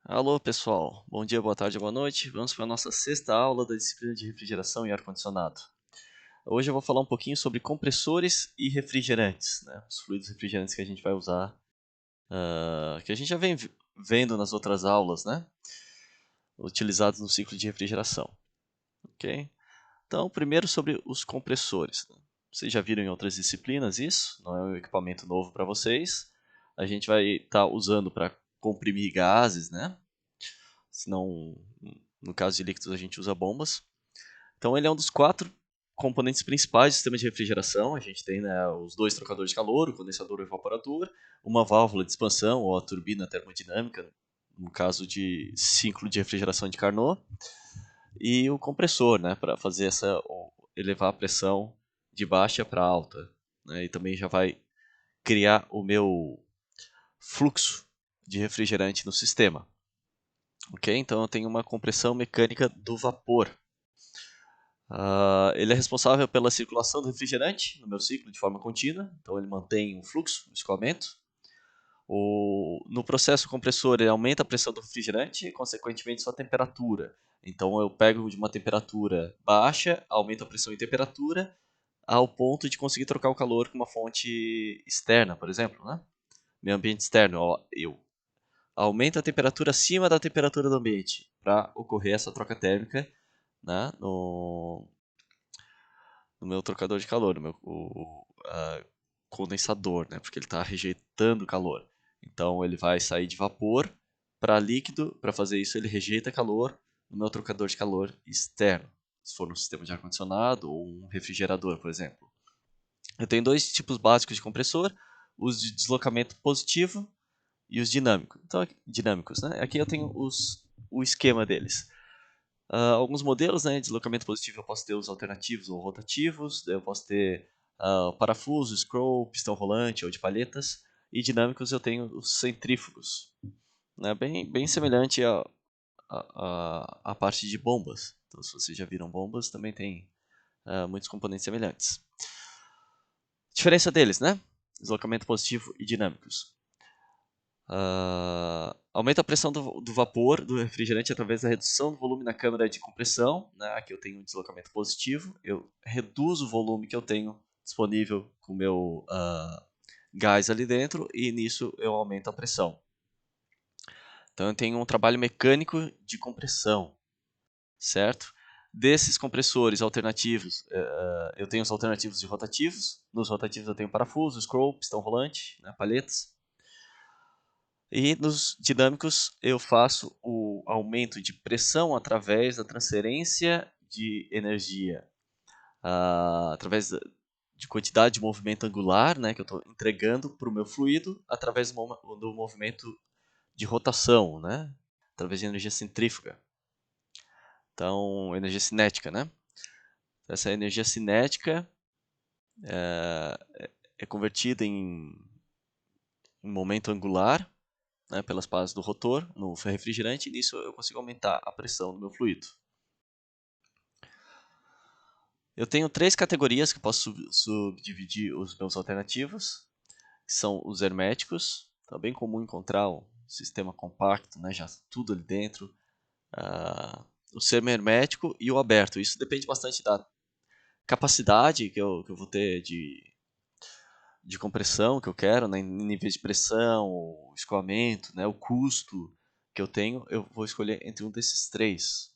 Alô, pessoal. Bom dia, boa tarde, boa noite. Vamos para a nossa sexta aula da disciplina de refrigeração e ar-condicionado. Hoje eu vou falar um pouquinho sobre compressores e refrigerantes, né? Os fluidos refrigerantes que a gente vai usar, que a gente já vem vendo nas outras aulas, né? Utilizados no ciclo de refrigeração, ok? Então, primeiro sobre os compressores, né? Vocês já viram em outras disciplinas isso, não é um equipamento novo para vocês. A gente vai estar usando para comprimir gases, né? Senão, no caso de líquidos, a gente usa bombas. Então, ele é um dos quatro componentes principais do sistema de refrigeração. A gente tem, né, os dois trocadores de calor, o condensador e o evaporador, uma válvula de expansão ou a turbina termodinâmica, no caso de ciclo de refrigeração de Carnot, e o compressor, né, para fazer elevar a pressão de baixa para alta, né, e também já vai criar o meu fluxo de refrigerante no sistema. Ok? Então eu tenho uma compressão mecânica do vapor. Ele é responsável pela circulação do refrigerante no meu ciclo de forma contínua, então ele mantém o fluxo, o escoamento. No processo compressor, ele aumenta a pressão do refrigerante e, consequentemente, sua temperatura. Então eu pego de uma temperatura baixa, aumento a pressão e temperatura, ao ponto de conseguir trocar o calor com uma fonte externa, por exemplo, né? Meu ambiente externo, eu aumento a temperatura acima da temperatura do ambiente para ocorrer essa troca térmica, né, no meu trocador de calor, no meu condensador, né, porque ele está rejeitando calor. Então ele vai sair de vapor para líquido. Para fazer isso, ele rejeita calor no meu trocador de calor externo, se for um sistema de ar-condicionado ou um refrigerador, por exemplo. Eu tenho dois tipos básicos de compressor: os de deslocamento positivo e os dinâmicos. Então, dinâmicos, né? Aqui eu tenho o esquema deles. Alguns modelos, né, de deslocamento positivo eu posso ter os alternativos ou rotativos, eu posso ter parafuso, scroll, pistão rolante ou de palhetas, e dinâmicos eu tenho os centrífugos, né, bem semelhante à parte de bombas. Então, se vocês já viram bombas, também tem muitos componentes semelhantes. Diferença deles, né? Deslocamento positivo e dinâmicos. Aumenta a pressão do vapor do refrigerante através da redução do volume na câmara de compressão, né? Aqui eu tenho um deslocamento positivo, eu reduzo o volume que eu tenho disponível com o meu gás ali dentro, e nisso eu aumento a pressão. Então eu tenho um trabalho mecânico de compressão, certo? Desses compressores alternativos, eu tenho os alternativos e rotativos. Nos rotativos eu tenho parafuso, scroll, pistão rolante, né, palhetas. E nos dinâmicos eu faço o aumento de pressão através da transferência de energia, através de quantidade de movimento angular, né, que eu estou entregando para o meu fluido, através do movimento de rotação, né, através de energia centrífuga. Então, energia cinética, né? Essa energia cinética é convertida em momento angular, né, pelas pás do rotor no refrigerante, e nisso eu consigo aumentar a pressão do meu fluido. Eu tenho três categorias que eu posso subdividir os meus alternativos, que são os herméticos. Então é bem comum encontrar um sistema compacto, né, já tudo ali dentro. O semi-hermético e o aberto. Isso depende bastante da capacidade que eu vou ter de compressão que eu quero, né, em níveis de pressão, o escoamento, né, o custo que eu tenho. Eu vou escolher entre um desses três.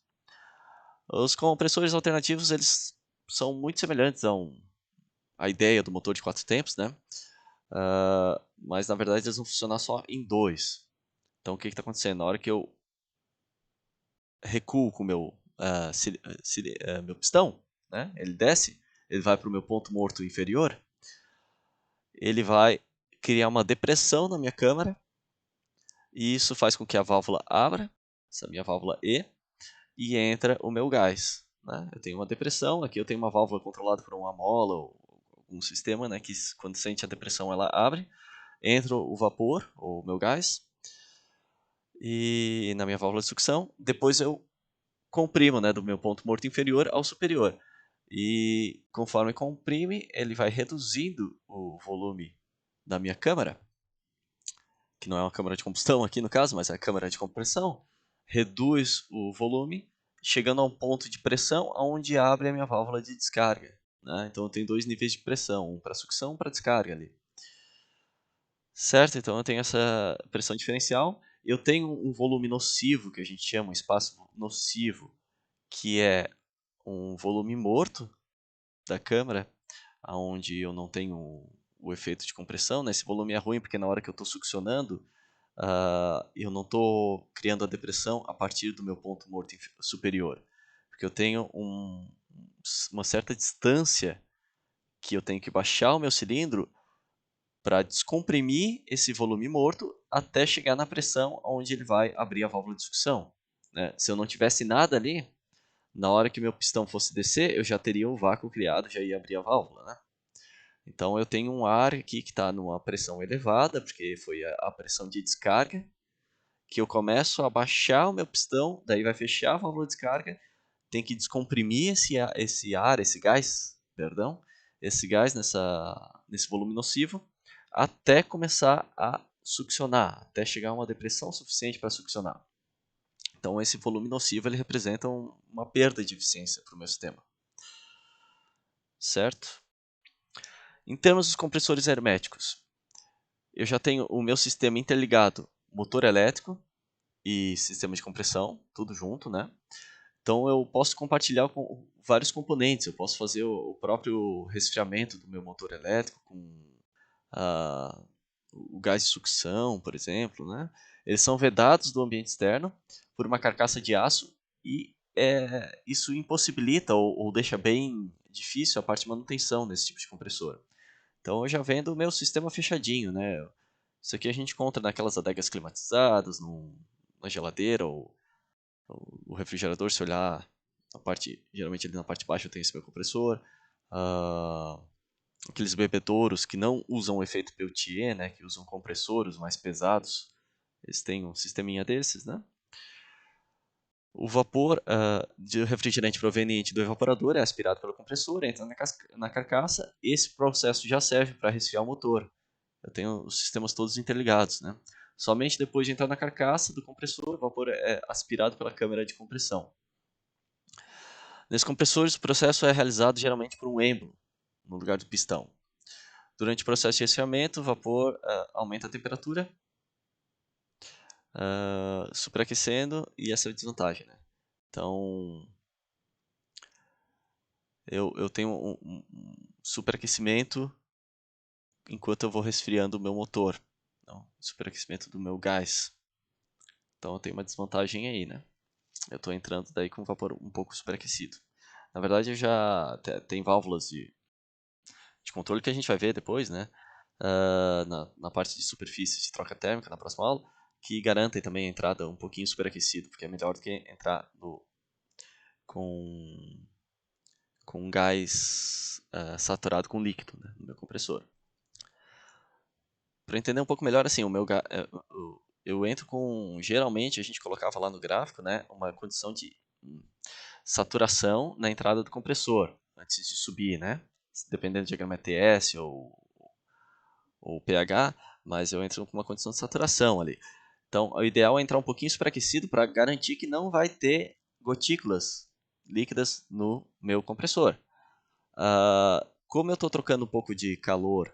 Os compressores alternativos, eles são muito semelhantes à ideia do motor de quatro tempos, né? Mas na verdade eles vão funcionar só em dois. Então o que está acontecendo? Na hora que eu recuo com o meu pistão, né? Ele desce, ele vai para o meu ponto morto inferior, ele vai criar uma depressão na minha câmara, e isso faz com que a válvula abra, essa minha válvula e entra o meu gás, né? Eu tenho uma depressão, aqui eu tenho uma válvula controlada por uma mola ou algum sistema, né, que quando sente a depressão ela abre, entra o vapor, ou o meu gás, e na minha válvula de sucção, depois eu comprimo, né, do meu ponto morto inferior ao superior. E conforme comprime, ele vai reduzindo o volume da minha câmara, que não é uma câmara de combustão aqui no caso, mas é a câmara de compressão, reduz o volume, chegando a um ponto de pressão onde abre a minha válvula de descarga. Né? Então eu tenho dois níveis de pressão, um para sucção e um para descarga ali. Certo? Então eu tenho essa pressão diferencial. Eu tenho um volume nocivo, que a gente chama um espaço nocivo, que é um volume morto da câmara, onde eu não tenho o efeito de compressão. Né? Esse volume é ruim porque na hora que eu estou succionando, eu não estou criando a depressão a partir do meu ponto morto superior. Porque eu tenho uma certa distância que eu tenho que baixar o meu cilindro para descomprimir esse volume morto até chegar na pressão onde ele vai abrir a válvula de sucção. Né? Se eu não tivesse nada ali, na hora que meu pistão fosse descer, eu já teria um vácuo criado, já ia abrir a válvula. Né? Então eu tenho um ar aqui que está numa pressão elevada, porque foi a pressão de descarga, que eu começo a baixar o meu pistão, daí vai fechar a válvula de descarga, tem que descomprimir esse gás, perdão, esse gás nesse volume nocivo, até começar a succionar, até chegar a uma depressão suficiente para succionar. Então esse volume nocivo ele representa uma perda de eficiência para o meu sistema. Certo? Em termos dos compressores herméticos, eu já tenho o meu sistema interligado, motor elétrico e sistema de compressão, tudo junto, né? Então eu posso compartilhar com vários componentes. Eu posso fazer o próprio resfriamento do meu motor elétrico com o gás de sucção, por exemplo. Né? Eles são vedados do ambiente externo por uma carcaça de aço e isso impossibilita ou deixa bem difícil a parte de manutenção desse tipo de compressor. Então eu já vendo o meu sistema fechadinho. Né? Isso aqui a gente encontra naquelas adegas climatizadas, na geladeira ou o refrigerador, se olhar na parte, geralmente ali na parte de baixo tem esse meu compressor. Aqueles bebedouros que não usam o efeito Peltier, né, que usam compressores mais pesados, eles têm um sisteminha desses, né? O vapor de refrigerante proveniente do evaporador é aspirado pelo compressor, entra na carcaça. Esse processo já serve para resfriar o motor. Eu tenho os sistemas todos interligados, né? Somente depois de entrar na carcaça do compressor, o vapor é aspirado pela câmara de compressão. Nesses compressores, o processo é realizado geralmente por um êmbolo, no lugar do pistão. Durante o processo de resfriamento, o vapor aumenta a temperatura, superaquecendo, e essa é a desvantagem. Né? Então, eu tenho um superaquecimento enquanto eu vou resfriando o meu motor. Então, superaquecimento do meu gás. Então, eu tenho uma desvantagem aí, né? Eu estou entrando daí com o vapor um pouco superaquecido. Na verdade, eu já tem válvulas de controle que a gente vai ver depois, né? Na parte de superfície de troca térmica, na próxima aula, que garantem também a entrada um pouquinho superaquecido, porque é melhor do que entrar com gás saturado com líquido, né, no meu compressor. Para entender um pouco melhor, assim, eu entro com, geralmente a gente colocava lá no gráfico, né, uma condição de saturação na entrada do compressor, antes de subir, né, dependendo do diagrama ETS ou pH, mas eu entro com uma condição de saturação ali. Então, o ideal é entrar um pouquinho superaquecido para garantir que não vai ter gotículas líquidas no meu compressor. Como eu estou trocando um pouco de calor,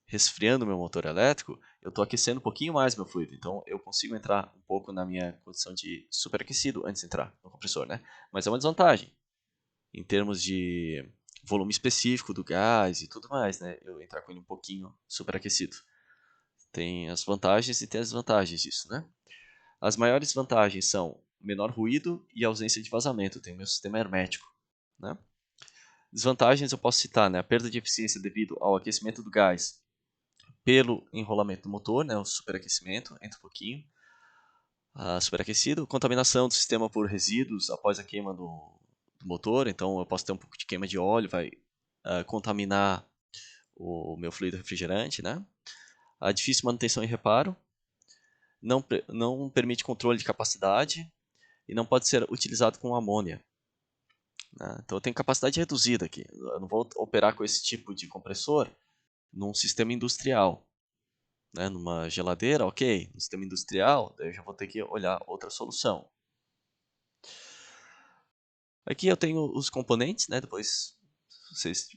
resfriando meu motor elétrico, eu estou aquecendo um pouquinho mais meu fluido. Então, eu consigo entrar um pouco na minha condição de superaquecido antes de entrar no compressor. Né? Mas é uma desvantagem em termos de volume específico do gás e tudo mais. Né? Eu entrar com ele um pouquinho superaquecido. Tem as vantagens e tem as desvantagens disso, né? As maiores vantagens são menor ruído e ausência de vazamento. Tem o meu sistema hermético, né? Desvantagens eu posso citar, né? A perda de eficiência devido ao aquecimento do gás pelo enrolamento do motor, né? O superaquecimento, entra um pouquinho. Superaquecido, contaminação do sistema por resíduos após a queima do motor. Então eu posso ter um pouco de queima de óleo, vai contaminar o meu fluido refrigerante, né? A difícil manutenção e reparo, não permite controle de capacidade e não pode ser utilizado com amônia. Né? Então eu tenho capacidade reduzida aqui. Eu não vou operar com esse tipo de compressor num sistema industrial. né? Numa geladeira, ok. No sistema industrial, daí eu já vou ter que olhar outra solução. Aqui eu tenho os componentes, né? Depois vocês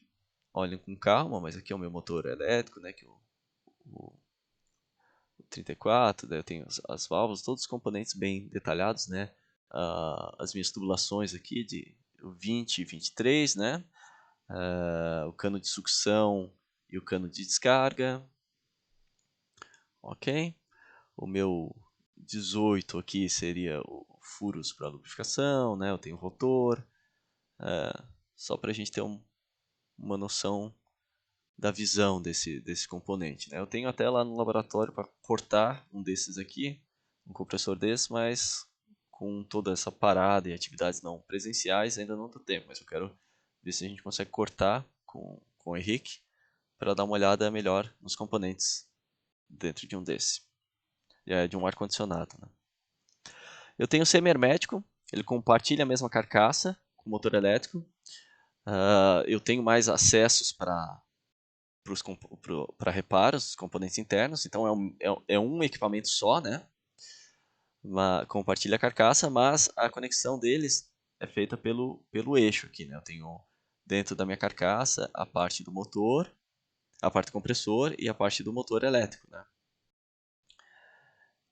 olhem com calma, mas aqui é o meu motor elétrico, né? Que o 34, daí eu tenho as válvulas, todos os componentes bem detalhados, né? As minhas tubulações aqui de 20 e 23, né? O cano de sucção e o cano de descarga, ok? O meu 18 aqui seria o furos para lubrificação, né? Eu tenho rotor, só para a gente ter uma noção da visão desse componente, né? Eu tenho até lá no laboratório para cortar um desses aqui, um compressor desse, mas com toda essa parada e atividades não presenciais ainda não dá tempo, mas eu quero ver se a gente consegue cortar com o Henrique para dar uma olhada melhor nos componentes dentro de um desse, de um ar-condicionado, né? Eu tenho o semi-hermético, ele compartilha a mesma carcaça com o motor elétrico. Eu tenho mais acessos para reparos dos componentes internos, então é um equipamento só, né? Compartilha a carcaça, mas a conexão deles é feita pelo eixo aqui, né? Eu tenho dentro da minha carcaça a parte do motor, a parte do compressor e a parte do motor elétrico, né?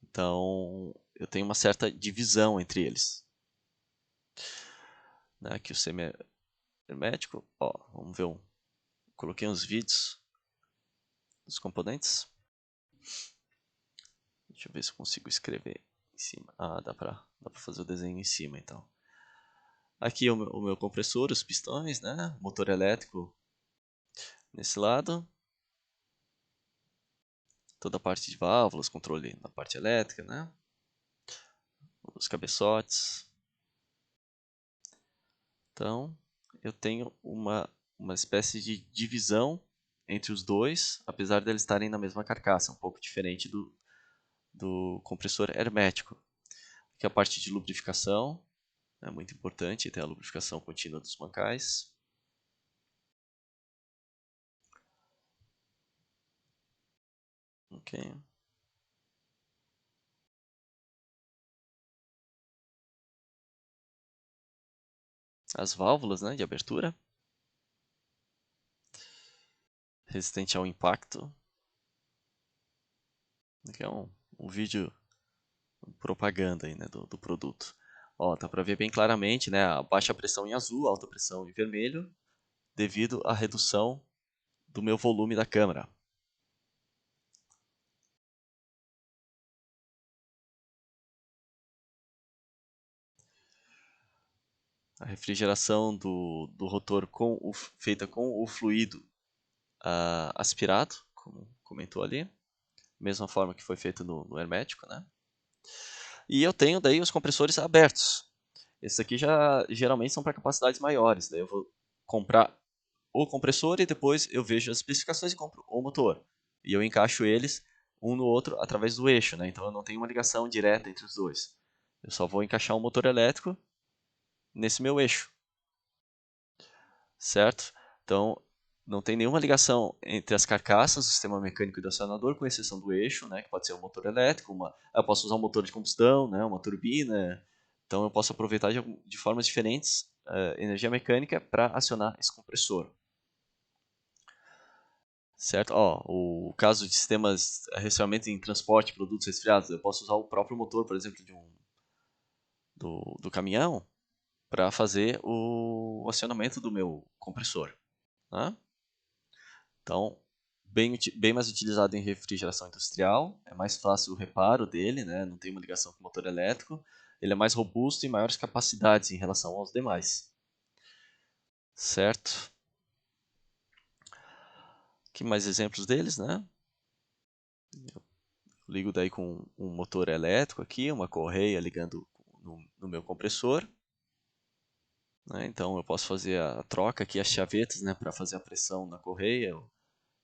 Então eu tenho uma certa divisão entre eles. Né? Aqui o semi-hermético, ó, vamos ver coloquei uns vídeos dos componentes. Deixa eu ver se eu consigo escrever em cima. Dá pra fazer o desenho em cima, então. Aqui é o meu compressor, os pistões, né? Motor elétrico nesse lado. Toda a parte de válvulas, controle na parte elétrica, né? Os cabeçotes. Então, eu tenho uma espécie de divisão entre os dois, apesar de eles estarem na mesma carcaça, um pouco diferente do compressor hermético. Aqui a parte de lubrificação, é muito importante ter a lubrificação contínua dos mancais. Ok. As válvulas, né, de abertura, resistente ao impacto. Aqui é um vídeo propaganda aí, né, do produto. Ó, dá para ver bem claramente, né, a baixa pressão em azul, alta pressão em vermelho, devido à redução do meu volume da câmara. A refrigeração do rotor feita com o fluido aspirado, como comentou ali, mesma forma que foi feito no hermético, né? E eu tenho daí os compressores abertos. Esses aqui já geralmente são para capacidades maiores. Daí eu vou comprar o compressor e depois eu vejo as especificações e compro o motor. E eu encaixo eles um no outro através do eixo, né? Então eu não tenho uma ligação direta entre os dois. Eu só vou encaixar um motor elétrico nesse meu eixo, certo? Então não tem nenhuma ligação entre as carcaças, o sistema mecânico e do acionador, com exceção do eixo, né? Que pode ser um motor elétrico, eu posso usar um motor de combustão, né? Uma turbina. Então eu posso aproveitar de formas diferentes energia mecânica para acionar esse compressor. Certo? Ó, o caso de sistemas resfriamento em transporte de produtos resfriados, eu posso usar o próprio motor, por exemplo, do caminhão para fazer o acionamento do meu compressor. Né? Então, bem mais utilizado em refrigeração industrial, é mais fácil o reparo dele, né? Não tem uma ligação com o motor elétrico, ele é mais robusto e maiores capacidades em relação aos demais. Certo? Aqui mais exemplos deles, né? Eu ligo daí com um motor elétrico aqui, uma correia ligando no meu compressor. Né? Então eu posso fazer a troca aqui, as chavetas, né, para fazer a pressão na correia.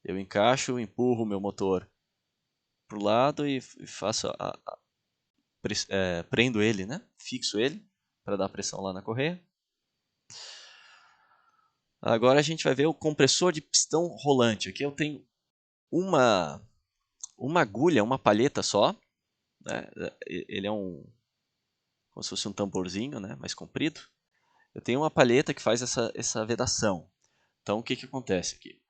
Eu encaixo, empurro o meu motor para o lado e faço prendo ele, né? Fixo ele para dar pressão lá na correia. Agora a gente vai ver o compressor de pistão rolante. Aqui eu tenho uma uma agulha, uma palheta só, né? Ele é como se fosse um tamborzinho, né? Mais comprido. Eu tenho uma palheta que faz essa vedação. Então, o que acontece aqui?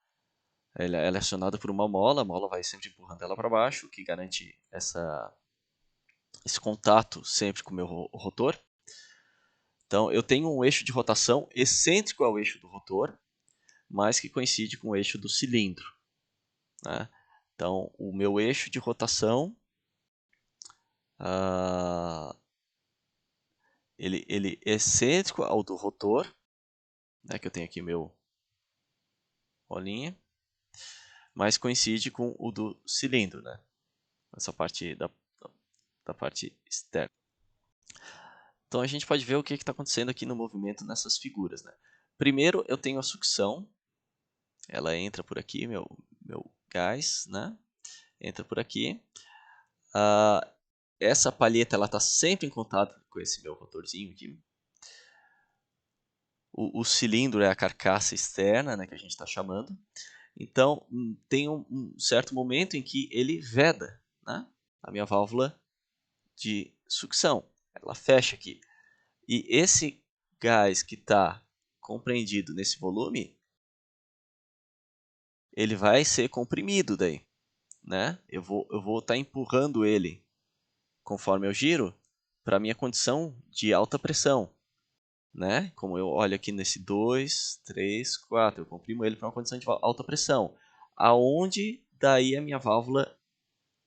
Ela é acionada por uma mola, a mola vai sempre empurrando ela para baixo, que garante esse contato sempre com o meu rotor. Então, eu tenho um eixo de rotação excêntrico ao eixo do rotor, mas que coincide com o eixo do cilindro, né? Então, o meu eixo de rotação, ele é excêntrico ao do rotor, né, que eu tenho aqui meu bolinha, mas coincide com o do cilindro, né? Essa parte da parte externa. Então a gente pode ver o que está acontecendo aqui no movimento nessas figuras, né? Primeiro eu tenho a sucção, ela entra por aqui, meu gás, né? Entra por aqui. Essa palheta ela está sempre em contato com esse meu rotorzinho aqui. O cilindro é a carcaça externa, né, que a gente está chamando. Então tem um certo momento em que ele veda, né, a minha válvula de sucção. Ela fecha aqui. E esse gás que está compreendido nesse volume, ele vai ser comprimido daí, né? Eu vou estar empurrando ele conforme eu giro para a minha condição de alta pressão, né? Como eu olho aqui nesse 2, 3, 4, eu comprimo ele para uma condição de alta pressão, aonde daí a minha válvula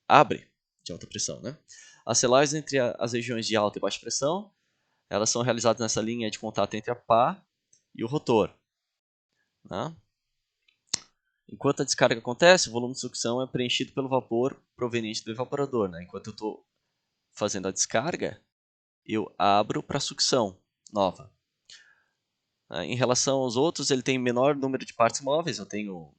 abre de alta pressão, né? As selagens entre as regiões de alta e baixa pressão, elas são realizadas nessa linha de contato entre a pá e o rotor, né? Enquanto a descarga acontece, o volume de sucção é preenchido pelo vapor proveniente do evaporador, né? Enquanto eu estou fazendo a descarga, eu abro para sucção nova. Em relação aos outros, ele tem menor número de partes móveis. Eu tenho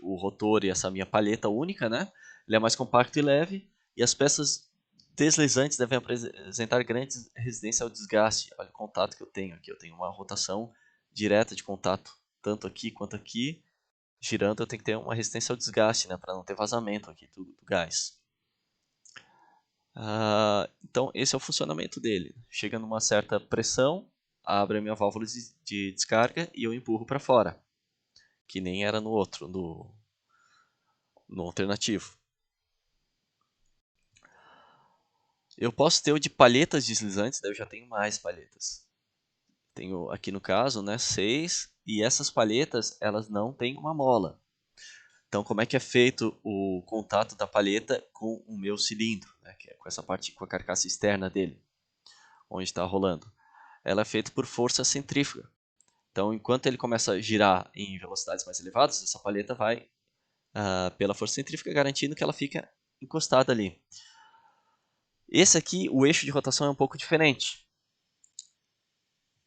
o rotor e essa minha palheta única, né? Ele é mais compacto e leve, e as peças deslizantes devem apresentar grande resistência ao desgaste. Olha o contato que eu tenho aqui. Eu tenho uma rotação direta de contato, tanto aqui quanto aqui. Girando, eu tenho que ter uma resistência ao desgaste, né? Para não ter vazamento aqui do gás. Então, esse é o funcionamento dele. Chega numa certa pressão, abre a minha válvula de descarga e eu empurro para fora, que nem era no outro, no alternativo. Eu posso ter o de palhetas deslizantes, daí eu já tenho mais palhetas. Tenho aqui no caso, né, 6, e essas palhetas elas não têm uma mola. Então, como é que é feito o contato da palheta com o meu cilindro, né, que é com essa parte, com a carcaça externa dele, onde está rolando? Ela é feita por força centrífuga. Então, enquanto ele começa a girar em velocidades mais elevadas, essa palheta vai pela força centrífuga, garantindo que ela fica encostada ali. Esse aqui, o eixo de rotação é um pouco diferente.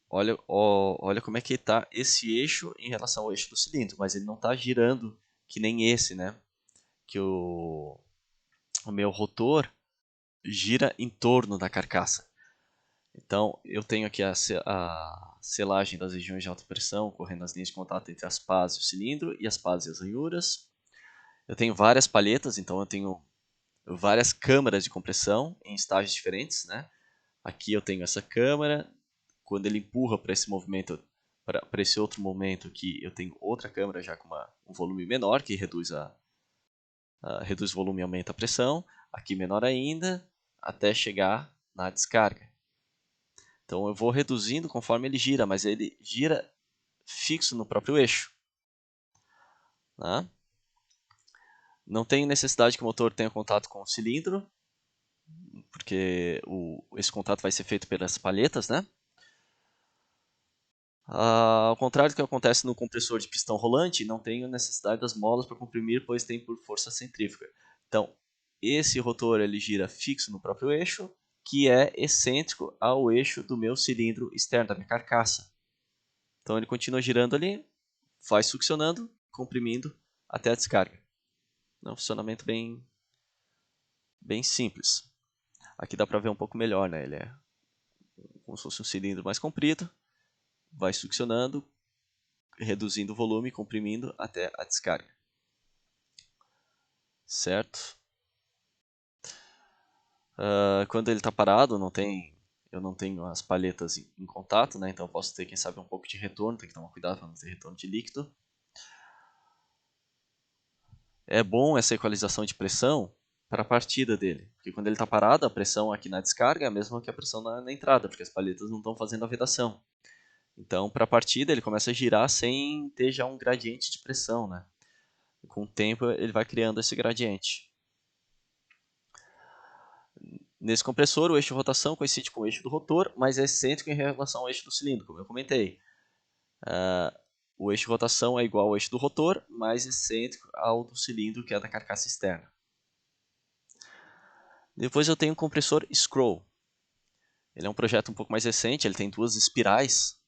Olha como é que está esse eixo em relação ao eixo do cilindro, mas ele não está girando que nem esse, né? Que o meu rotor gira em torno da carcaça. Então, eu tenho aqui a selagem das regiões de alta pressão, correndo nas linhas de contato entre as pás e o cilindro, e as pás e as ranhuras. Eu tenho várias palhetas, então eu tenho várias câmaras de compressão em estágios diferentes, né? Aqui eu tenho essa câmara, quando ele empurra para esse movimento, para esse outro momento aqui, eu tenho outra câmara já com um volume menor, que reduz o volume e aumenta a pressão. Aqui menor ainda, até chegar na descarga. Então eu vou reduzindo conforme ele gira, mas ele gira fixo no próprio eixo, né? Não tem necessidade que o motor tenha contato com o cilindro, porque esse contato vai ser feito pelas palhetas, né? Ao contrário do que acontece no compressor de pistão rolante, não tem necessidade das molas para comprimir, pois tem por força centrífuga. Então, esse rotor ele gira fixo no próprio eixo, que é excêntrico ao eixo do meu cilindro externo, da minha carcaça. Então, ele continua girando ali, vai succionando, comprimindo até a descarga. É um funcionamento bem simples. Aqui dá para ver um pouco melhor, né? Ele é como se fosse um cilindro mais comprido, vai succionando, reduzindo o volume, comprimindo até a descarga. certo? Quando ele está parado, eu não tenho as palhetas em contato, né? Então eu posso ter, quem sabe, um pouco de retorno, tem que tomar cuidado para não ter retorno de líquido. É bom essa equalização de pressão para a partida dele, porque quando ele está parado, a pressão aqui na descarga é a mesma que a pressão na entrada, porque as palhetas não estão fazendo a vedação. Então, para a partida, ele começa a girar sem ter já um gradiente de pressão, né? E com o tempo, ele vai criando esse gradiente. Nesse compressor, o eixo de rotação coincide com o eixo do rotor, mas é excêntrico em relação ao eixo do cilindro, como eu comentei. O eixo de rotação é igual ao eixo do rotor, mais excêntrico ao do cilindro, que é da carcaça externa. Depois eu tenho o compressor Scroll. Ele é um projeto um pouco mais recente, ele tem duas espirais,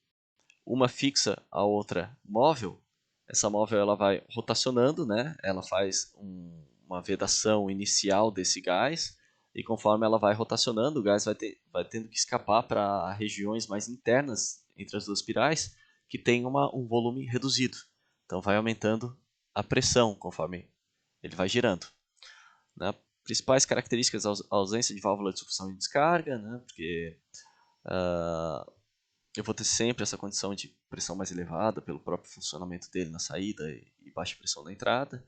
uma fixa, a outra móvel. Essa móvel ela vai rotacionando, né? Ela faz uma vedação inicial desse gás, e conforme ela vai rotacionando, o gás vai tendo que escapar para regiões mais internas entre as duas espirais, que tem um volume reduzido. Então vai aumentando a pressão conforme ele vai girando. Né? Principais características: a ausência de válvula de sucção e descarga, né? Porque eu vou ter sempre essa condição de pressão mais elevada pelo próprio funcionamento dele na saída e baixa pressão na entrada.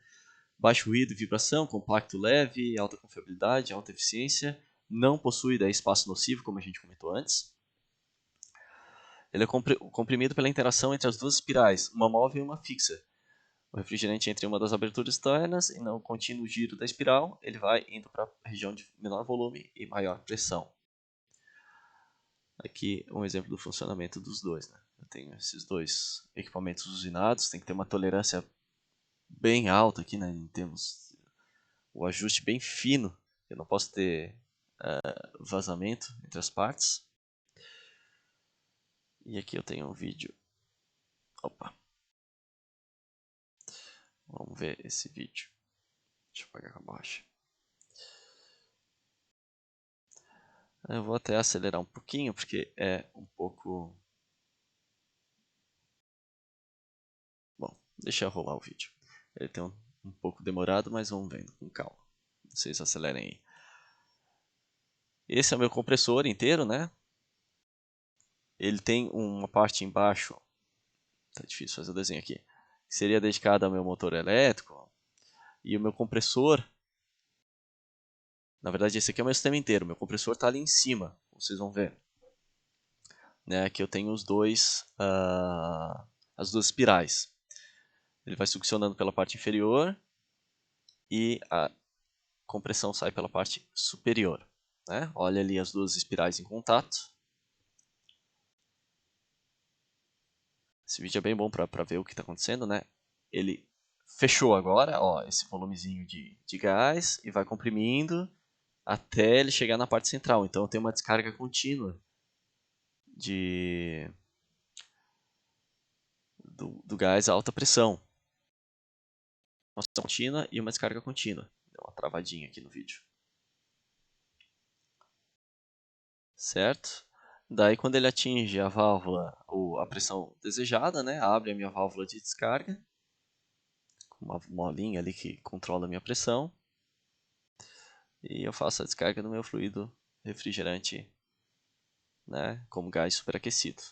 Baixo ruído e vibração, compacto leve, alta confiabilidade, alta eficiência. Não possui daí espaço nocivo, como a gente comentou antes. Ele é comprimido pela interação entre as duas espirais, uma móvel e uma fixa. O refrigerante entra em uma das aberturas externas e no contínuo giro da espiral, ele vai indo para a região de menor volume e maior pressão. Aqui um exemplo do funcionamento dos dois. Né? Eu tenho esses dois equipamentos usinados, tem que ter uma tolerância bem alta aqui, né? Temos o ajuste bem fino, eu não posso ter vazamento entre as partes. E aqui eu tenho um vídeo. Opa! Vamos ver esse vídeo. Deixa eu apagar com a borracha. Eu vou até acelerar um pouquinho, porque é um pouco... Bom, deixa eu rolar o vídeo. Ele tem um pouco demorado, mas vamos vendo com calma. Vocês acelerem aí. Esse é o meu compressor inteiro, né? Ele tem uma parte embaixo, tá difícil fazer o desenho aqui, que seria dedicada ao meu motor elétrico. E o meu compressor, na verdade esse aqui é o meu sistema inteiro, meu compressor está ali em cima, vocês vão ver. Né, que eu tenho as duas espirais. Ele vai succionando pela parte inferior e a compressão sai pela parte superior. Né? Olha ali as duas espirais em contato. Esse vídeo é bem bom para ver o que está acontecendo. Né? Ele fechou agora, ó, esse volumezinho de gás e vai comprimindo até ele chegar na parte central. Então tem uma descarga contínua do gás a alta pressão. Uma sucção contínua e uma descarga contínua. Deu uma travadinha aqui no vídeo. Certo? Daí quando ele atinge a válvula, ou a pressão desejada, né, abre a minha válvula de descarga, com uma molinha ali que controla a minha pressão, e eu faço a descarga do meu fluido refrigerante, né, como gás superaquecido.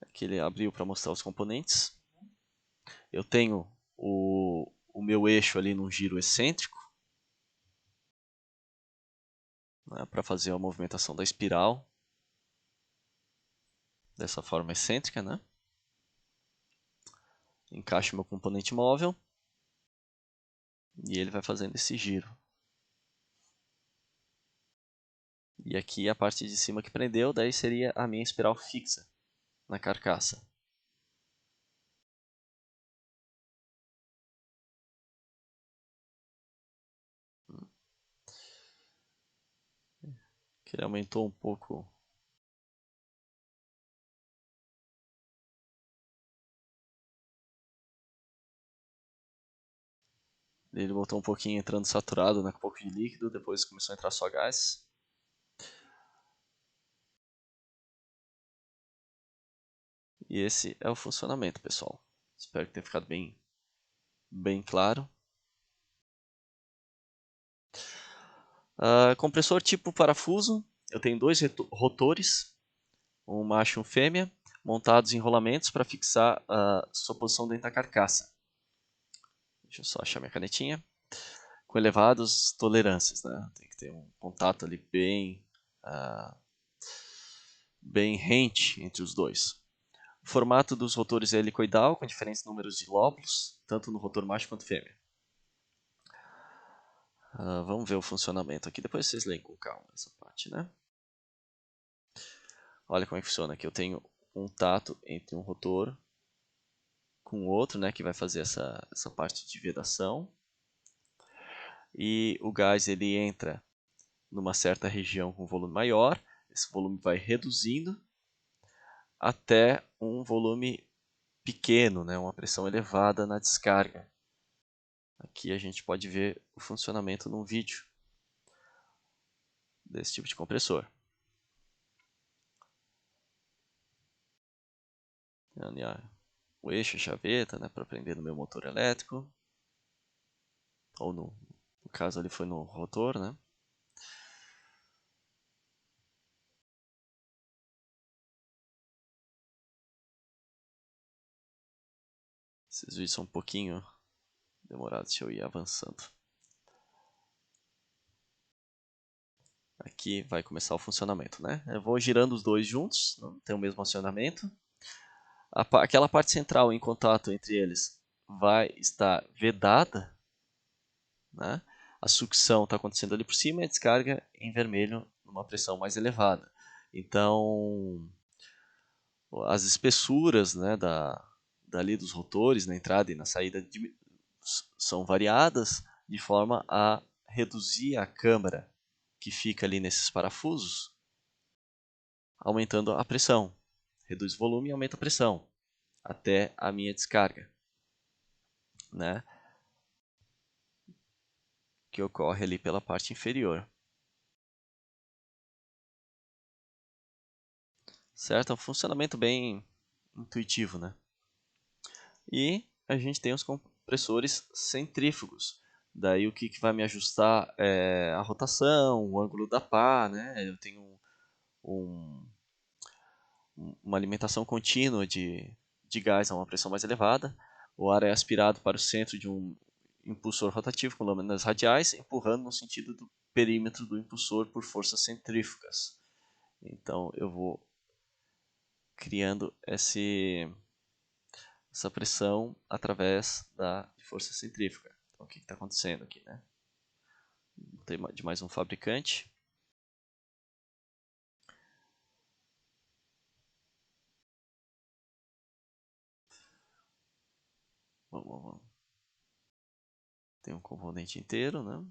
Aqui ele abriu para mostrar os componentes. Eu tenho o meu eixo ali num giro excêntrico, né, para fazer a movimentação da espiral dessa forma excêntrica, né? Encaixo meu componente móvel e ele vai fazendo esse giro. E aqui a parte de cima que prendeu, daí seria a minha espiral fixa na carcaça. Que ele aumentou um pouco. Ele botou um pouquinho entrando saturado, né, com um pouco de líquido, depois começou a entrar só gás. E esse é o funcionamento, pessoal. Espero que tenha ficado bem bem claro. Compressor tipo parafuso, eu tenho dois rotores, um macho e um fêmea, montados em rolamentos para fixar a sua posição dentro da carcaça. Deixa eu só achar minha canetinha. Com elevadas tolerâncias, né? Tem que ter um contato ali bem rente entre os dois. O formato dos rotores é helicoidal, com diferentes números de lóbulos, tanto no rotor macho quanto fêmea. Vamos ver o funcionamento aqui, depois vocês leem com calma essa parte, né? Olha como é que funciona aqui. Eu tenho um tato entre um rotor com o outro, né, que vai fazer essa parte de vedação. E o gás ele entra numa certa região com volume maior, esse volume vai reduzindo até um volume pequeno, né, uma pressão elevada na descarga. Aqui a gente pode ver o funcionamento num vídeo desse tipo de compressor. O eixo, a chaveta, né, para prender no meu motor elétrico, ou no caso ali foi no rotor, né. Esses vídeos são um pouquinho demorados, deixa eu ir avançando. Aqui vai começar o funcionamento, né? Eu vou girando os dois juntos, não tem o mesmo acionamento. Aquela parte central em contato entre eles vai estar vedada, né? A sucção está acontecendo ali por cima e a descarga em vermelho numa pressão mais elevada. Então, as espessuras, né, dali dos rotores, na entrada e na saída, são variadas de forma a reduzir a câmara que fica ali nesses parafusos, aumentando a pressão. Reduz o volume e aumenta a pressão até a minha descarga, né? Que ocorre ali pela parte inferior. Certo? É um funcionamento bem intuitivo, né? E a gente tem os compressores centrífugos. Daí o que vai me ajustar é a rotação, o ângulo da pá, né? Eu tenho um, uma alimentação contínua de gás a uma pressão mais elevada. O ar é aspirado para o centro de um impulsor rotativo com lâminas radiais, empurrando no sentido do perímetro do impulsor por forças centrífugas. Então eu vou criando essa pressão através da força centrífuga. Então o que está acontecendo aqui, né? Tem de mais um fabricante. Vamos. Tem um componente inteiro, né?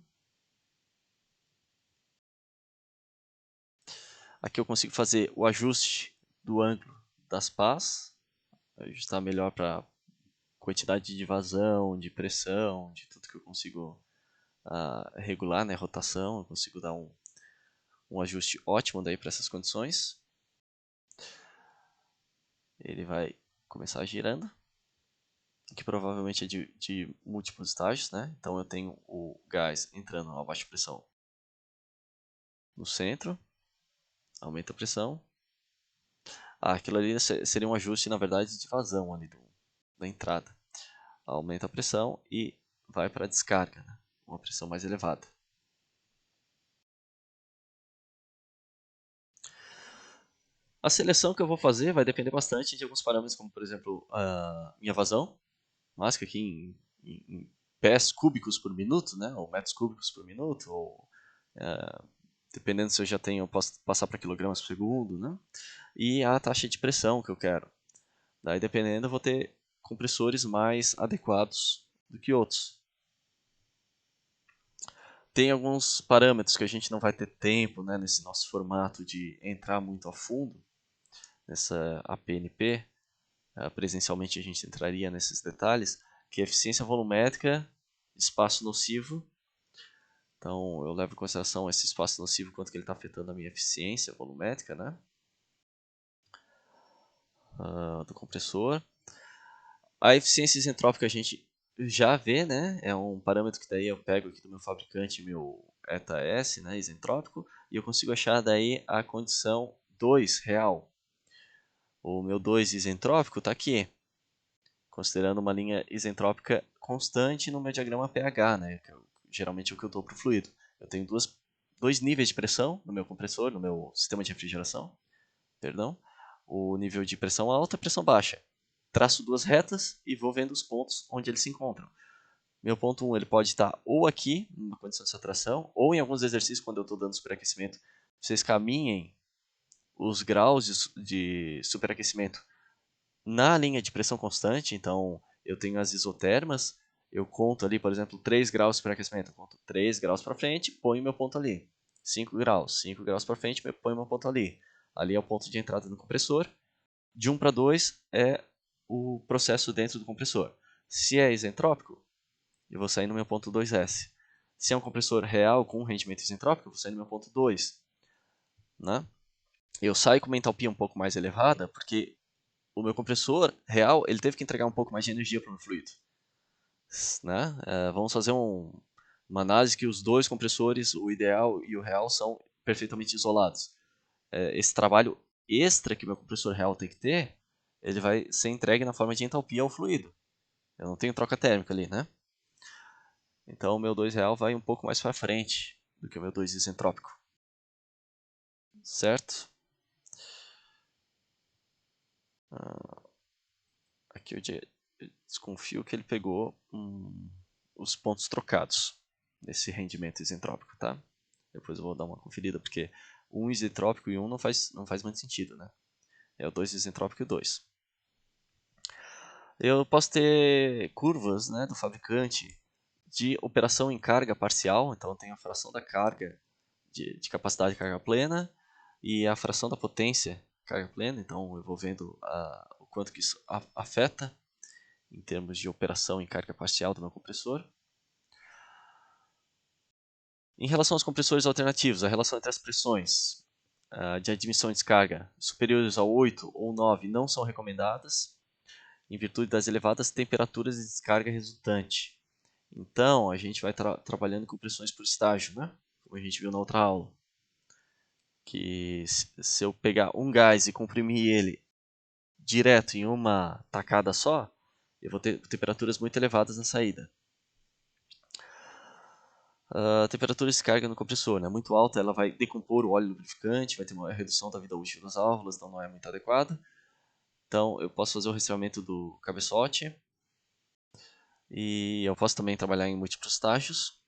Aqui eu consigo fazer o ajuste do ângulo das pás, ajustar melhor para quantidade de vazão, de pressão, de tudo que eu consigo regular, né? Rotação, eu consigo dar um ajuste ótimo daí para essas condições. Ele vai começar girando, que provavelmente é de múltiplos estágios, né? Então eu tenho o gás entrando a baixa pressão no centro, aumenta a pressão. Aquilo ali seria um ajuste, na verdade, de vazão ali da entrada. Aumenta a pressão e vai para a descarga, né? Uma pressão mais elevada. A seleção que eu vou fazer vai depender bastante de alguns parâmetros, como por exemplo a minha vazão, máxima aqui em pés cúbicos por minuto, né? Ou metros cúbicos por minuto, ou dependendo se eu já tenho, eu posso passar para quilogramas por segundo, né? E a taxa de pressão que eu quero. Daí dependendo eu vou ter compressores mais adequados do que outros. Tem alguns parâmetros que a gente não vai ter tempo, né, nesse nosso formato de entrar muito a fundo nessa APNP. Presencialmente a gente entraria nesses detalhes, que é eficiência volumétrica, espaço nocivo. Então eu levo em consideração esse espaço nocivo, quanto que ele está afetando a minha eficiência volumétrica, né, do compressor. A eficiência isentrópica a gente já V, né, é um parâmetro que daí eu pego aqui do meu fabricante, meu ETA-S, né, isentrópico, e eu consigo achar daí a condição 2 real. O meu 2 isentrópico está aqui, considerando uma linha isentrópica constante no meu diagrama pH, né, que geralmente é o que eu dou para o fluido. Eu tenho dois níveis de pressão no meu compressor, no meu sistema de refrigeração, perdão, o nível de pressão alta e pressão baixa. Traço duas retas e vou vendo os pontos onde eles se encontram. Meu ponto 1 ele pode estar ou aqui, numa condição de saturação, ou em alguns exercícios, quando eu estou dando superaquecimento, vocês caminhem os graus de superaquecimento na linha de pressão constante. Então, eu tenho as isotermas, eu conto ali, por exemplo, 3 graus de superaquecimento, eu conto 3 graus para frente, ponho meu ponto ali. 5 graus para frente, ponho meu ponto ali. Ali é o ponto de entrada do compressor. De 1 para 2 é o processo dentro do compressor. Se é isentrópico, eu vou sair no meu ponto 2S. Se é um compressor real com rendimento isentrópico, eu vou sair no meu ponto 2. Né? Eu saio com uma entalpia um pouco mais elevada, porque o meu compressor real ele teve que entregar um pouco mais de energia para o meu fluido. Né? Vamos fazer uma análise que os dois compressores, o ideal e o real, são perfeitamente isolados. Esse trabalho extra que o meu compressor real tem que ter, ele vai ser entregue na forma de entalpia ao fluido. Eu não tenho troca térmica ali, né? Então o meu 2 real vai um pouco mais para frente do que o meu 2 isentrópico. Certo? Aqui eu desconfio que ele pegou os pontos trocados nesse rendimento isentrópico, tá? Depois eu vou dar uma conferida, porque um isentrópico e um não faz muito sentido, né? É o 2 isentrópico e o 2. Eu posso ter curvas, né, do fabricante de operação em carga parcial. Então eu tenho a fração da carga de capacidade de carga plena e a fração da potência carga plena. Então eu vou vendo o quanto que isso afeta em termos de operação em carga parcial do meu compressor. Em relação aos compressores alternativos, a relação entre as pressões de admissão e descarga superiores a 8 ou 9 não são recomendadas, em virtude das elevadas temperaturas de descarga resultante. Então, a gente vai trabalhando com pressões por estágio, né? Como a gente viu na outra aula. Que se eu pegar um gás e comprimir ele direto em uma tacada só, eu vou ter temperaturas muito elevadas na saída. A temperatura de descarga no compressor, né, muito alta, ela vai decompor o óleo lubrificante, vai ter uma redução da vida útil das válvulas, então não é muito adequada. Então eu posso fazer o resfriamento do cabeçote e eu posso também trabalhar em múltiplos estágios.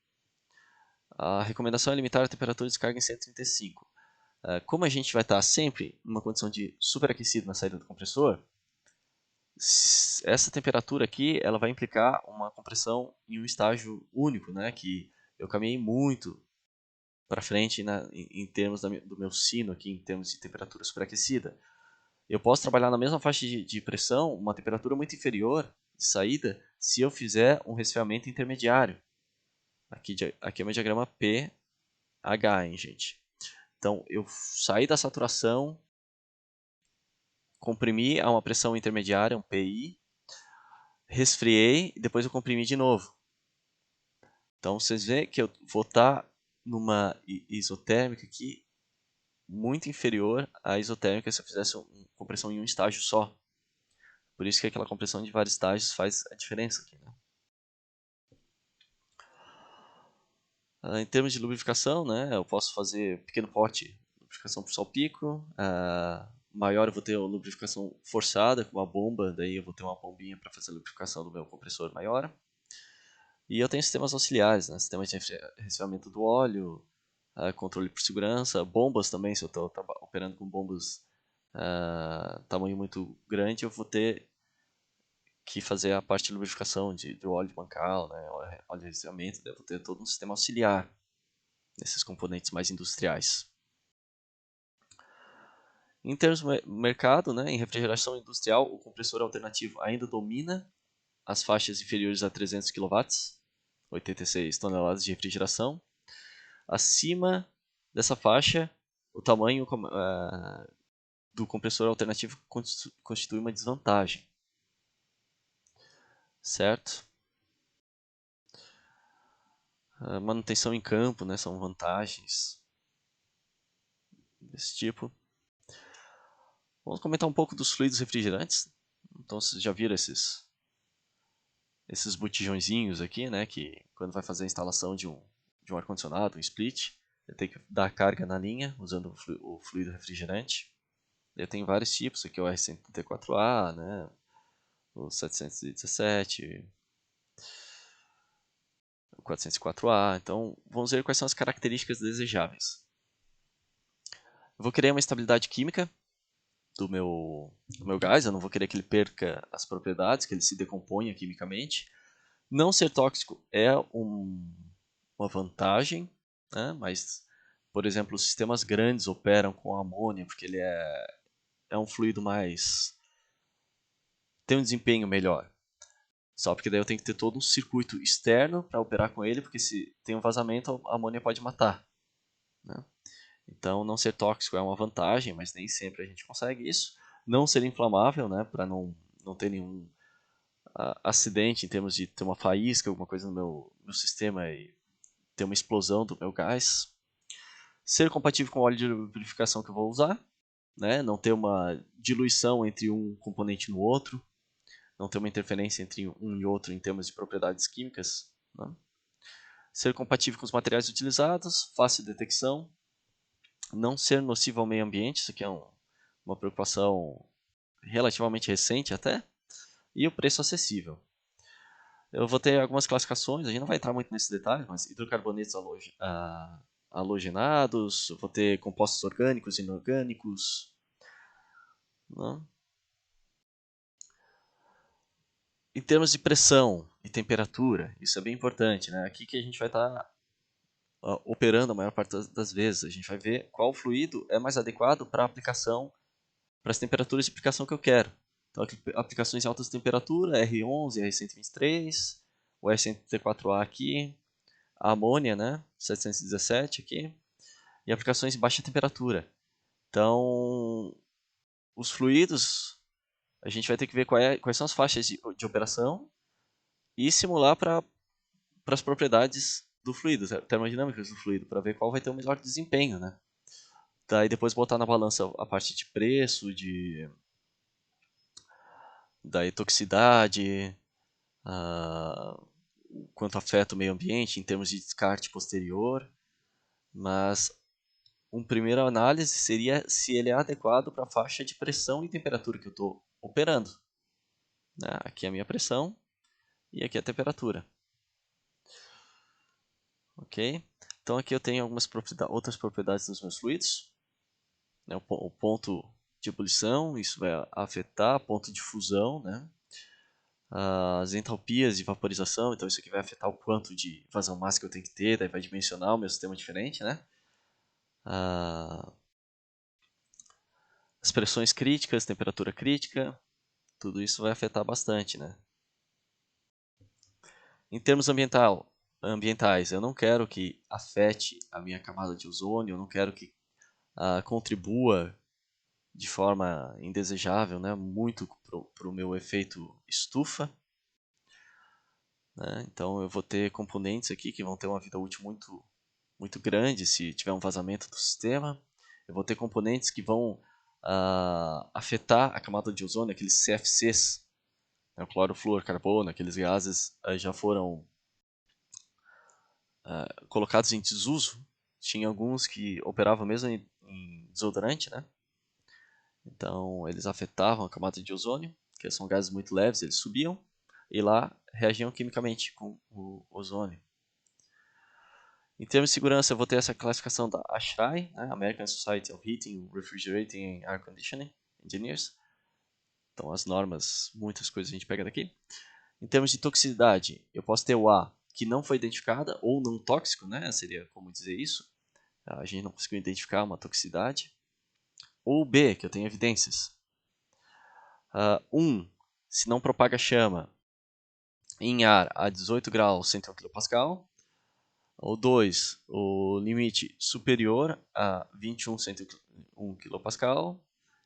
A recomendação é limitar a temperatura de descarga em 135. Como a gente vai estar sempre numa condição de superaquecido na saída do compressor, essa temperatura aqui ela vai implicar uma compressão em um estágio único, né, que eu caminhei muito para frente em termos do meu sino aqui, em termos de temperatura superaquecida. Eu posso trabalhar na mesma faixa de pressão, uma temperatura muito inferior de saída, se eu fizer um resfriamento intermediário. Aqui é o meu diagrama pH, hein, gente? Então, eu saí da saturação, comprimi a uma pressão intermediária, um PI, resfriei e depois eu comprimi de novo. Então, vocês veem que eu vou estar numa isotérmica aqui muito inferior à isotérmica se eu fizesse uma compressão em um estágio só. Por isso que aquela compressão de vários estágios faz a diferença aqui, né? Em termos de lubrificação, né, eu posso fazer pequeno pote, lubrificação por salpico. Maior eu vou ter a lubrificação forçada com uma bomba, daí eu vou ter uma bombinha para fazer a lubrificação do meu compressor maior. E eu tenho sistemas auxiliares, né, sistema de resfriamento do óleo, controle por segurança, bombas também, se eu estou operando com bombas tamanho muito grande, eu vou ter que fazer a parte de lubrificação do óleo de bancal, né, óleo de resfriamento, eu vou ter todo um sistema auxiliar nesses componentes mais industriais. Em termos de mercado, né, em refrigeração industrial, o compressor alternativo ainda domina as faixas inferiores a 300 kW, 86 toneladas de refrigeração. Acima dessa faixa, o tamanho do compressor alternativo constitui uma desvantagem. Certo? Manutenção em campo, né, são vantagens desse tipo. Vamos comentar um pouco dos fluidos refrigerantes. Então vocês já viram esses botijõezinhos aqui, né, que quando vai fazer a instalação de um ar-condicionado, um split, tem que dar carga na linha usando o fluido refrigerante. Ele tem vários tipos, aqui é o R134A, né, o 717, o 404A. Então vamos ver quais são as características desejáveis. Eu vou querer uma estabilidade química do meu gás, eu não vou querer que ele perca as propriedades, que ele se decomponha quimicamente. Não ser tóxico é uma vantagem, né? Mas, por exemplo, os sistemas grandes operam com amônia, porque ele é um fluido mais... tem um desempenho melhor. Só porque daí eu tenho que ter todo um circuito externo para operar com ele, porque se tem um vazamento, a amônia pode matar, né? Então, não ser tóxico é uma vantagem, mas nem sempre a gente consegue isso. Não ser inflamável, né, para não ter nenhum acidente em termos de ter uma faísca, alguma coisa no meu sistema e ter uma explosão do meu gás. Ser compatível com o óleo de lubrificação que eu vou usar, né, não ter uma diluição entre um componente no outro, não ter uma interferência entre um e outro em termos de propriedades químicas, né? Ser compatível com os materiais utilizados, fácil detecção, não ser nocivo ao meio ambiente, isso aqui é uma preocupação relativamente recente até, e o preço acessível. Eu vou ter algumas classificações, a gente não vai entrar muito nesse detalhe, mas hidrocarbonetos halogenados, vou ter compostos orgânicos e inorgânicos, né? Em termos de pressão e temperatura, isso é bem importante, né? Aqui que a gente vai estar operando a maior parte das vezes, a gente vai ver qual fluido é mais adequado para a aplicação, para as temperaturas de aplicação que eu quero. Então, aplicações em altas temperaturas, R11, R123, o R134A aqui, a amônia, né, 717 aqui, e aplicações em baixa temperatura. Então, os fluidos, a gente vai ter que ver quais são as faixas de operação e simular para as propriedades do fluido, termodinâmicas do fluido, para ver qual vai ter o melhor desempenho, né? Daí depois botar na balança a parte de preço, da toxicidade, quanto afeta o meio ambiente em termos de descarte posterior, mas uma primeira análise seria se ele é adequado para a faixa de pressão e temperatura que eu estou operando, né? Aqui é a minha pressão e aqui é a temperatura. Ok? Então aqui eu tenho algumas outras propriedades dos meus fluidos, né? O ponto de ebulição, isso vai afetar, ponto de fusão, né? As entalpias de vaporização, então isso aqui vai afetar o quanto de vazão máxima que eu tenho que ter, daí vai dimensionar o meu sistema diferente, né? As pressões críticas, temperatura crítica, tudo isso vai afetar bastante, né? Em termos ambientais, eu não quero que afete a minha camada de ozônio, eu não quero que contribua de forma indesejável, né, muito para o meu efeito estufa, né? Então eu vou ter componentes aqui que vão ter uma vida útil muito grande se tiver um vazamento do sistema. Eu vou ter componentes que vão afetar a camada de ozônio, aqueles CFCs, né, o clorofluorcarbono, aqueles gases já foram colocados em desuso. Tinha alguns que operavam mesmo em desodorante, né? Então eles afetavam a camada de ozônio, que são gases muito leves, eles subiam e lá reagiam quimicamente com o ozônio. Em termos de segurança, eu vou ter essa classificação da ASHRAE, né? American Society of Heating, Refrigerating and Air Conditioning Engineers. Então as normas, muitas coisas a gente pega daqui. Em termos de toxicidade, eu posso ter o A, que não foi identificada, ou não tóxico, né? Seria como dizer isso. A gente não conseguiu identificar uma toxicidade. Ou B, que eu tenho evidências. 1. Se não propaga chama em ar a 18 graus 101 kPa. Ou 2. O limite superior a 21 101 kPa.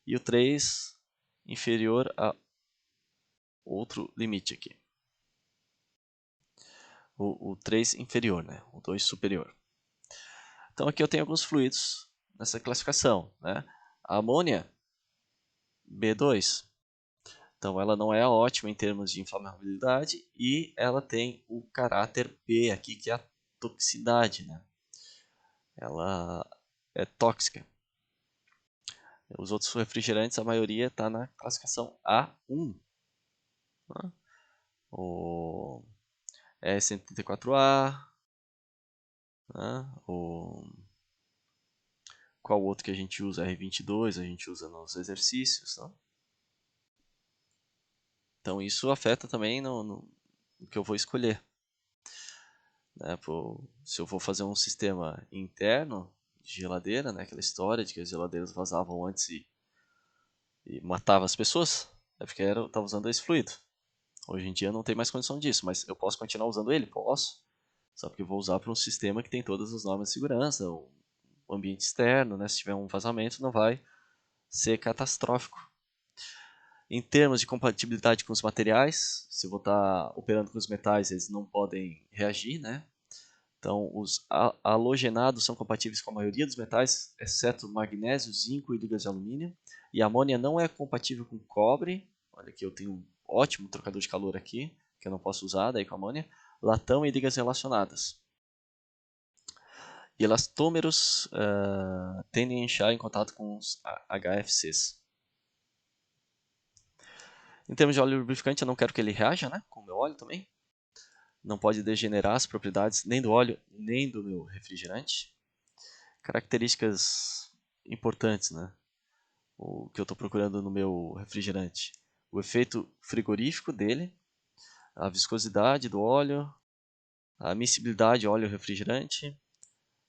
E o 3. Inferior a outro limite aqui. o 3 inferior, né? O 2 superior. Então aqui eu tenho alguns fluidos nessa classificação, né? A amônia, B2. Então ela não é ótima em termos de inflamabilidade e ela tem o caráter B aqui, que é a toxicidade, né? Ela é tóxica. Os outros refrigerantes, a maioria está na classificação A1. Né? O E134A, né? Qual outro que a gente usa? R22, a gente usa nos exercícios. Né? Então isso afeta também no que eu vou escolher. Né? Se eu vou fazer um sistema interno de geladeira, né? Aquela história de que as geladeiras vazavam antes e matava as pessoas, é porque eu estava usando esse fluido. Hoje em dia não tem mais condição disso, mas eu posso continuar usando ele? Posso. Só que eu vou usar para um sistema que tem todas as normas de segurança, o ambiente externo, né? Se tiver um vazamento, não vai ser catastrófico. Em termos de compatibilidade com os materiais, se eu vou estar operando com os metais, eles não podem reagir, né? Então, os halogenados são compatíveis com a maioria dos metais, exceto magnésio, zinco e ligas de alumínio. E a amônia não é compatível com cobre. Olha aqui, eu tenho um ótimo trocador de calor aqui, que eu não posso usar daí com a amônia. Latão e ligas relacionadas. E elastômeros tendem a inchar em contato com os HFCs. Em termos de óleo lubrificante, eu não quero que ele reaja, né? Com o meu óleo também. Não pode degenerar as propriedades nem do óleo, nem do meu refrigerante. Características importantes, né? O que eu estou procurando no meu refrigerante. O efeito frigorífico dele, a viscosidade do óleo, a miscibilidade óleo-refrigerante,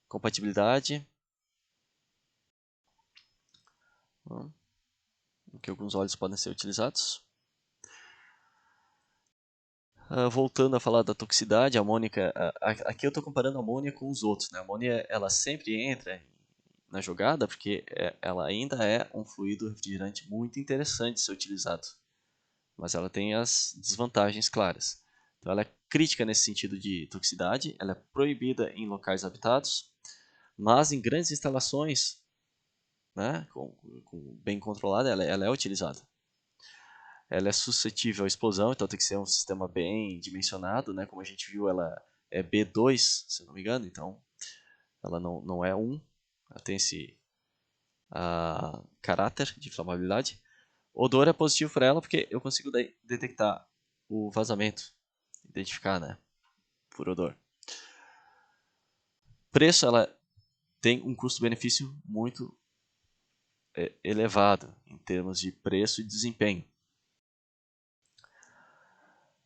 compatibilidade, que alguns óleos podem ser utilizados. Voltando a falar da toxicidade, a amônica, aqui eu estou comparando a amônia com os outros. Né? A amônia ela sempre entra na jogada porque ela ainda é um fluido refrigerante muito interessante de ser utilizado, mas ela tem as desvantagens claras. Então ela é crítica nesse sentido de toxicidade, ela é proibida em locais habitados, mas em grandes instalações, né, bem controlada, ela é utilizada. Ela é suscetível à explosão, então tem que ser um sistema bem dimensionado, né? Como a gente viu, ela é B2, se não me engano, então ela não é 1, ela tem esse caráter de inflamabilidade. Odor é positivo para ela porque eu consigo detectar o vazamento, identificar, né, por odor. Preço, ela tem um custo-benefício muito elevado em termos de preço e desempenho.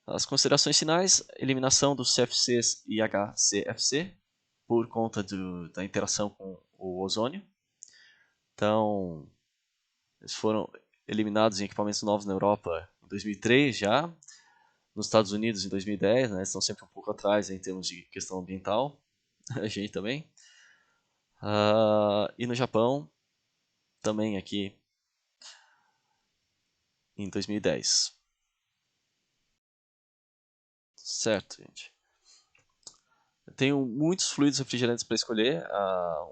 As considerações finais, eliminação dos CFCs e HCFC por conta da interação com o ozônio. Então, eles foram eliminados em equipamentos novos na Europa em 2003 já, nos Estados Unidos em 2010, né? Estão sempre um pouco atrás em termos de questão ambiental, a gente também. E no Japão, também aqui em 2010. Certo, gente. Eu tenho muitos fluidos refrigerantes para escolher.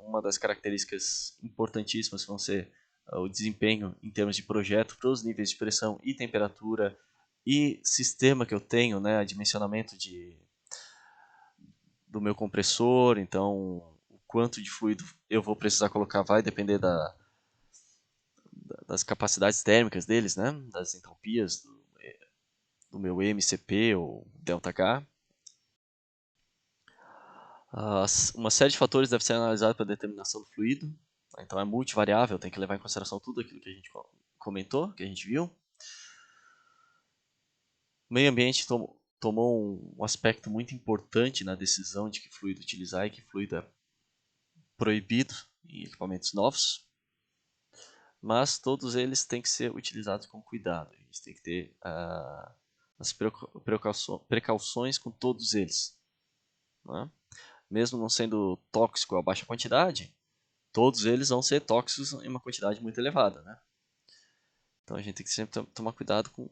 Uma das características importantíssimas vão ser o desempenho em termos de projeto para os níveis de pressão e temperatura e sistema que eu tenho, né, dimensionamento do meu compressor. Então, o quanto de fluido eu vou precisar colocar vai depender das capacidades térmicas deles, né, das entalpias do meu MCP ou ΔH. Uma série de fatores deve ser analisada para a determinação do fluido. Então é multivariável, tem que levar em consideração tudo aquilo que a gente comentou, que a gente viu. O meio ambiente tomou um aspecto muito importante na decisão de que fluido utilizar e que fluido é proibido em equipamentos novos. Mas todos eles têm que ser utilizados com cuidado. A gente tem que ter as precauções com todos eles. Né? Mesmo não sendo tóxico a baixa quantidade, todos eles vão ser tóxicos em uma quantidade muito elevada, né? Então a gente tem que sempre tomar cuidado com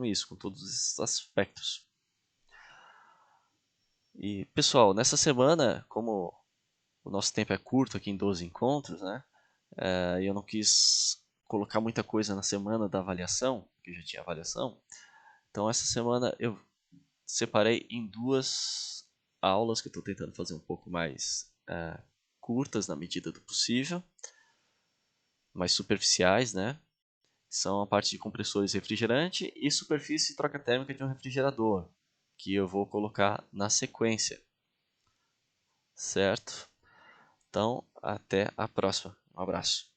isso, com todos esses aspectos. E, pessoal, nessa semana, como o nosso tempo é curto aqui em 12 encontros, né? E eu não quis colocar muita coisa na semana da avaliação, que já tinha avaliação. Então, essa semana eu separei em duas aulas que eu estou tentando fazer um pouco mais curtas na medida do possível, mais superficiais, né? São a parte de compressores refrigerante e superfície e troca térmica de um refrigerador, que eu vou colocar na sequência, certo? Então, até a próxima. Um abraço.